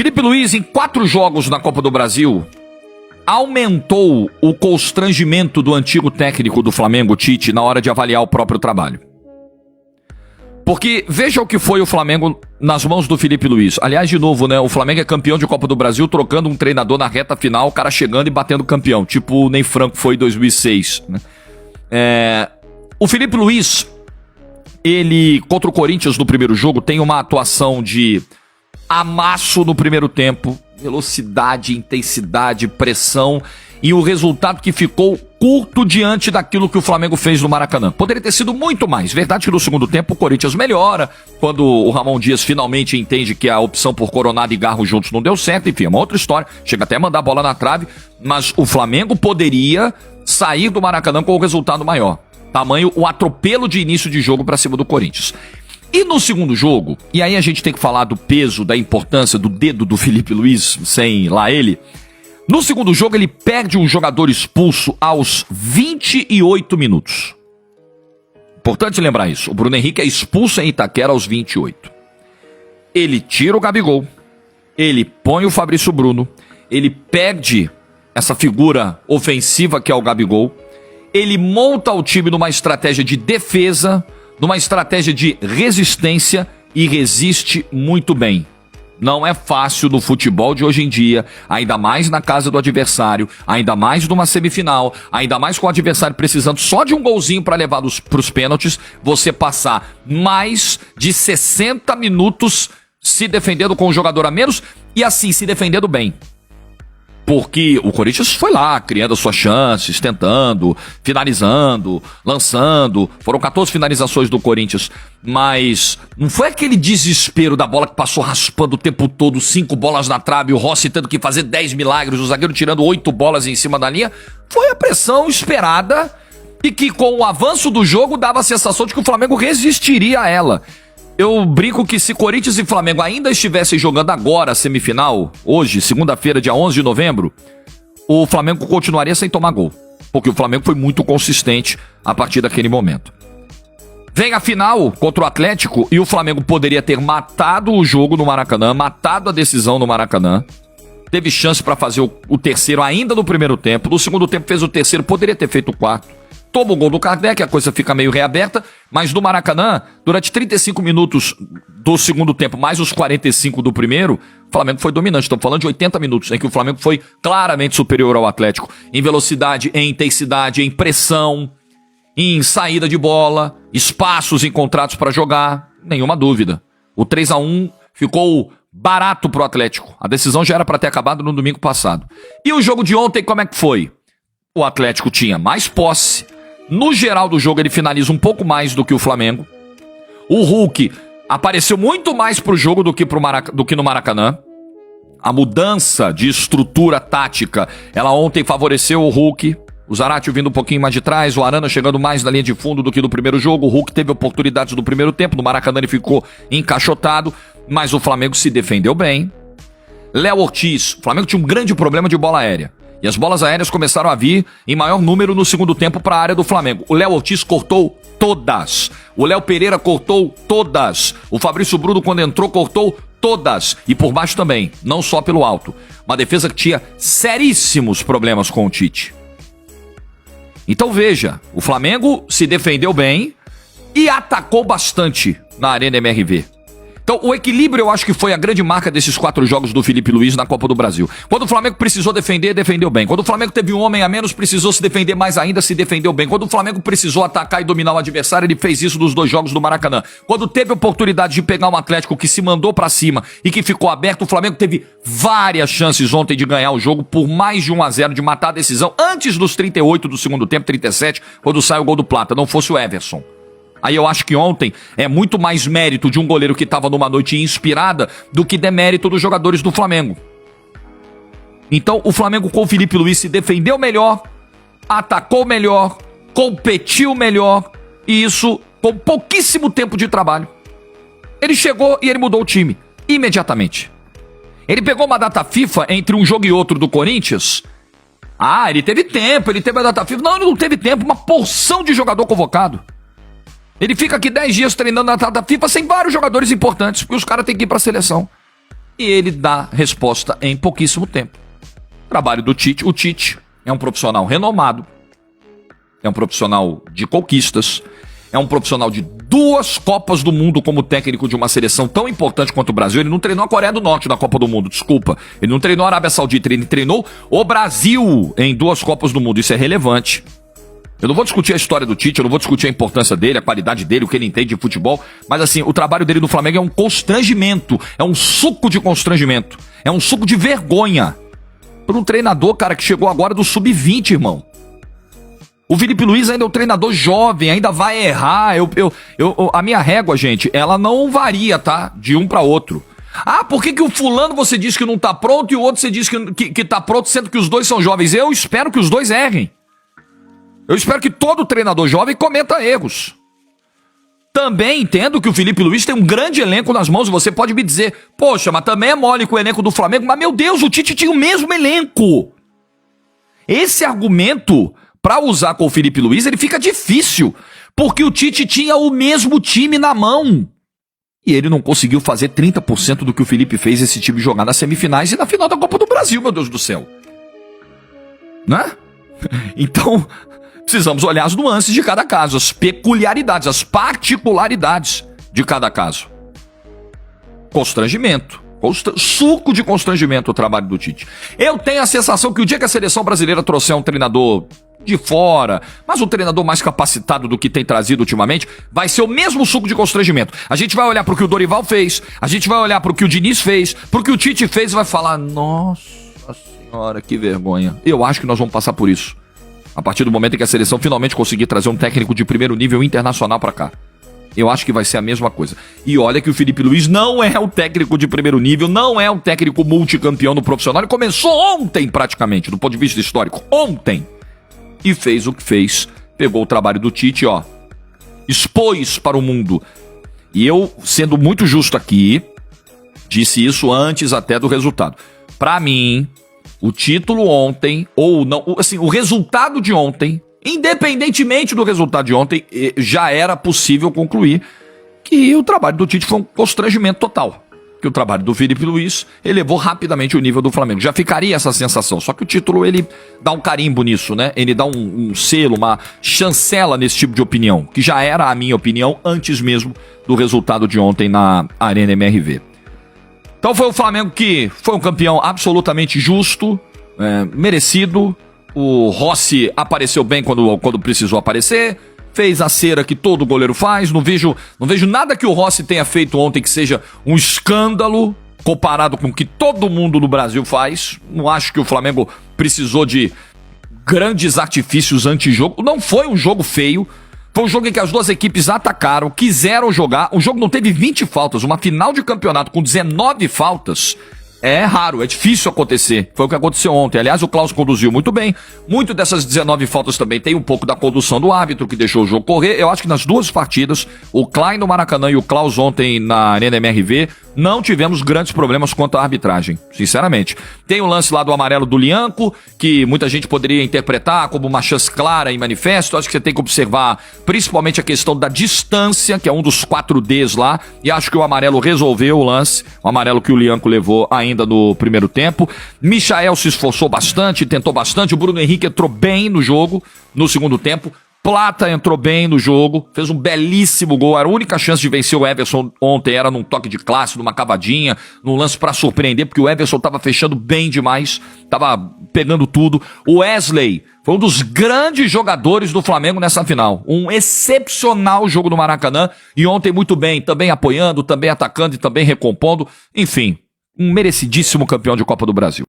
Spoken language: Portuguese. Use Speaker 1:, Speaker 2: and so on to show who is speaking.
Speaker 1: Felipe Luiz, em 4 jogos na Copa do Brasil, aumentou o constrangimento do antigo técnico do Flamengo, Tite, na hora de avaliar o próprio trabalho. Porque veja o que foi o Flamengo nas mãos do Felipe Luiz. Aliás, de novo, né? O Flamengo é campeão de Copa do Brasil trocando um treinador na reta final, o cara chegando e batendo campeão. Tipo o Ney Franco foi em 2006. Né? O Felipe Luiz, ele, contra o Corinthians no primeiro jogo, tem uma atuação de amasso no primeiro tempo. Velocidade, intensidade, pressão. E o resultado que ficou curto diante daquilo que o Flamengo fez no Maracanã. Poderia ter sido muito mais. Verdade que no segundo tempo o Corinthians melhora, quando o Ramon Dias finalmente entende que a opção por Coronado e Garro juntos não deu certo. Enfim, é uma outra história. Chega até a mandar a bola na trave. Mas o Flamengo poderia sair do Maracanã com o resultado maior. Tamanho o atropelo de início de jogo para cima do Corinthians. E no segundo jogo, e aí a gente tem que falar do peso, da importância do dedo do Felipe Luiz, sem lá ele. No segundo jogo, ele perde um jogador expulso aos 28 minutos. Importante lembrar isso. O Bruno Henrique é expulso em Itaquera aos 28. Ele tira o Gabigol. Ele põe o Fabrício Bruno. Ele perde essa figura ofensiva que é o Gabigol. Ele monta o time numa estratégia de defesa, numa estratégia de resistência e resiste muito bem. Não é fácil no futebol de hoje em dia, ainda mais na casa do adversário, ainda mais numa semifinal, ainda mais com o adversário precisando só de um golzinho para levar para os pênaltis, você passar mais de 60 minutos se defendendo com um jogador a menos e assim, se defendendo bem. Porque o Corinthians foi lá, criando as suas chances, tentando, finalizando, lançando. Foram 14 finalizações do Corinthians. Mas não foi aquele desespero da bola que passou raspando o tempo todo, 5 bolas na trave, o Rossi tendo que fazer 10 milagres, o zagueiro tirando 8 bolas em cima da linha. Foi a pressão esperada e que com o avanço do jogo dava a sensação de que o Flamengo resistiria a ela. Eu brinco que se Corinthians e Flamengo ainda estivessem jogando agora a semifinal, hoje, segunda-feira, dia 11 de novembro, o Flamengo continuaria sem tomar gol. Porque o Flamengo foi muito consistente a partir daquele momento. Vem a final contra o Atlético e o Flamengo poderia ter matado o jogo no Maracanã, matado a decisão no Maracanã. Teve chance para fazer o terceiro ainda no primeiro tempo. No segundo tempo fez o terceiro, poderia ter feito o quarto. Toma o gol do Kardec, a coisa fica meio reaberta, mas no Maracanã, durante 35 minutos do segundo tempo, mais os 45 do primeiro, o Flamengo foi dominante. Estamos falando de 80 minutos, em que o Flamengo foi claramente superior ao Atlético. Em velocidade, em intensidade, em pressão, em saída de bola, espaços encontrados para jogar, nenhuma dúvida. O 3-1 ficou barato pro Atlético. A decisão já era para ter acabado no domingo passado. E o jogo de ontem, como é que foi? O Atlético tinha mais posse. No geral do jogo ele finaliza um pouco mais do que o Flamengo. O Hulk apareceu muito mais pro jogo do que no Maracanã. A mudança de estrutura tática, ela ontem favoreceu o Hulk. O Zaratio vindo um pouquinho mais de trás, o Arana chegando mais na linha de fundo do que no primeiro jogo. O Hulk teve oportunidades no primeiro tempo, no Maracanã ele ficou encaixotado, mas o Flamengo se defendeu bem. Léo Ortiz, o Flamengo tinha um grande problema de bola aérea. E as bolas aéreas começaram a vir em maior número no segundo tempo para a área do Flamengo. O Léo Ortiz cortou todas. O Léo Pereira cortou todas. O Fabrício Bruno, quando entrou, cortou todas. E por baixo também, não só pelo alto. Uma defesa que tinha seríssimos problemas com o Tite. Então veja, o Flamengo se defendeu bem e atacou bastante na Arena MRV. Então, o equilíbrio eu acho que foi a grande marca desses 4 jogos do Felipe Luiz na Copa do Brasil. Quando o Flamengo precisou defender, defendeu bem. Quando o Flamengo teve um homem a menos, precisou se defender mais ainda, se defendeu bem. Quando o Flamengo precisou atacar e dominar o adversário, ele fez isso nos 2 jogos do Maracanã. Quando teve a oportunidade de pegar um Atlético que se mandou pra cima e que ficou aberto, o Flamengo teve várias chances ontem de ganhar o jogo por mais de 1-0, de matar a decisão antes dos 38 do segundo tempo, 37, quando sai o gol do Plata, não fosse o Everson. Aí eu acho que ontem é muito mais mérito de um goleiro que estava numa noite inspirada do que demérito dos jogadores do Flamengo. Então o Flamengo com o Felipe Luiz se defendeu melhor, atacou melhor, competiu melhor e isso com pouquíssimo tempo de trabalho. Ele chegou e ele mudou o time imediatamente. Ele pegou uma data FIFA entre um jogo e outro do Corinthians. Ah, ele teve tempo, ele teve a data FIFA. Não, ele não teve tempo, uma porção de jogador convocado. Ele fica aqui 10 dias treinando na data FIFA sem vários jogadores importantes, porque os caras têm que ir pra seleção. e ele dá resposta em pouquíssimo tempo. Trabalho do Tite. O Tite é um profissional renomado, é um profissional de conquistas, é um profissional de 2 Copas do Mundo como técnico de uma seleção tão importante quanto o Brasil. Ele não treinou a Coreia do Norte na Copa do Mundo, desculpa. Ele não treinou a Arábia Saudita, ele treinou o Brasil em 2 Copas do Mundo. Isso é relevante. Eu não vou discutir a história do Tite, eu não vou discutir a importância dele, a qualidade dele, o que ele entende de futebol, mas assim, o trabalho dele no Flamengo é um constrangimento, é um suco de constrangimento, é um suco de vergonha. Para um treinador, cara, que chegou agora do Sub-20, irmão. O Filipe Luís ainda é um treinador jovem, ainda vai errar. A minha régua, gente, ela não varia, tá? De um para outro. Ah, por que o fulano você diz que não tá pronto e o outro você diz que tá pronto, sendo que os dois são jovens? Eu espero que os dois errem. Eu espero que todo treinador jovem cometa erros. Também entendo que o Filipe Luís tem um grande elenco nas mãos e você pode me dizer, poxa, mas também é mole com o elenco do Flamengo. Mas, meu Deus, o Tite tinha o mesmo elenco. Esse argumento, para usar com o Filipe Luís, ele fica difícil, porque o Tite tinha o mesmo time na mão. E ele não conseguiu fazer 30% do que o Felipe fez esse time jogar nas semifinais e na final da Copa do Brasil, meu Deus do céu. Né? Então, precisamos olhar as nuances de cada caso, as peculiaridades, as particularidades de cada caso. Constrangimento. Suco de constrangimento o trabalho do Tite. Eu tenho a sensação que o dia que a seleção brasileira trouxer um treinador de fora, mas um treinador mais capacitado do que tem trazido ultimamente, vai ser o mesmo suco de constrangimento. A gente vai olhar pro que o Dorival fez, a gente vai olhar pro que o Diniz fez, pro que o Tite fez e vai falar, nossa senhora, que vergonha. Eu acho que nós vamos passar por isso. A partir do momento em que a seleção finalmente conseguir trazer um técnico de primeiro nível internacional pra cá. Eu acho que vai ser a mesma coisa. E olha que o Filipe Luís não é o técnico de primeiro nível, não é um técnico multicampeão no profissional. Ele começou ontem praticamente, do ponto de vista histórico. Ontem. E fez o que fez. Pegou o trabalho do Tite, ó. Expôs para o mundo. E eu, sendo muito justo aqui, disse isso antes até do resultado. Pra mim, o título ontem, ou não, assim, o resultado de ontem, independentemente do resultado de ontem, já era possível concluir que o trabalho do Tite foi um constrangimento total. Que o trabalho do Filipe Luís elevou rapidamente o nível do Flamengo. Já ficaria essa sensação. Só que o título, ele dá um carimbo nisso, né? Ele dá um selo, uma chancela nesse tipo de opinião, que já era a minha opinião antes mesmo do resultado de ontem na Arena MRV. Então foi o Flamengo que foi um campeão absolutamente justo, merecido. O Rossi apareceu bem quando precisou aparecer. Fez a cera que todo goleiro faz. Não vejo nada que o Rossi tenha feito ontem que seja um escândalo comparado com o que todo mundo no Brasil faz. Não acho que o Flamengo precisou de grandes artifícios anti-jogo. Não foi um jogo feio. Foi um jogo em que as duas equipes atacaram, quiseram jogar. O jogo não teve 20 faltas. Uma final de campeonato com 19 faltas é raro, é difícil acontecer. Foi o que aconteceu ontem. Aliás, o Klaus conduziu muito bem. Muito dessas 19 faltas também tem um pouco da condução do árbitro, que deixou o jogo correr. Eu acho que nas duas partidas, o Klein no Maracanã e o Klaus ontem na Arena MRV, não tivemos grandes problemas quanto à arbitragem, sinceramente. Tem o lance lá do amarelo do Lianco, que muita gente poderia interpretar como uma chance clara e manifesto. Acho que você tem que observar principalmente a questão da distância, que é um dos 4Ds lá, e acho que o amarelo resolveu o lance, o amarelo que o Lianco levou ainda no primeiro tempo. Michael se esforçou bastante, tentou bastante, o Bruno Henrique entrou bem no jogo no segundo tempo. Plata entrou bem no jogo, fez um belíssimo gol. A única chance de vencer o Everson ontem era num toque de classe, numa cavadinha, num lance pra surpreender, porque o Everson tava fechando bem demais, tava pegando tudo. O Wesley foi um dos grandes jogadores do Flamengo nessa final. Um excepcional jogo no Maracanã, e ontem muito bem, também apoiando, também atacando e também recompondo. Enfim, um merecidíssimo campeão de Copa do Brasil.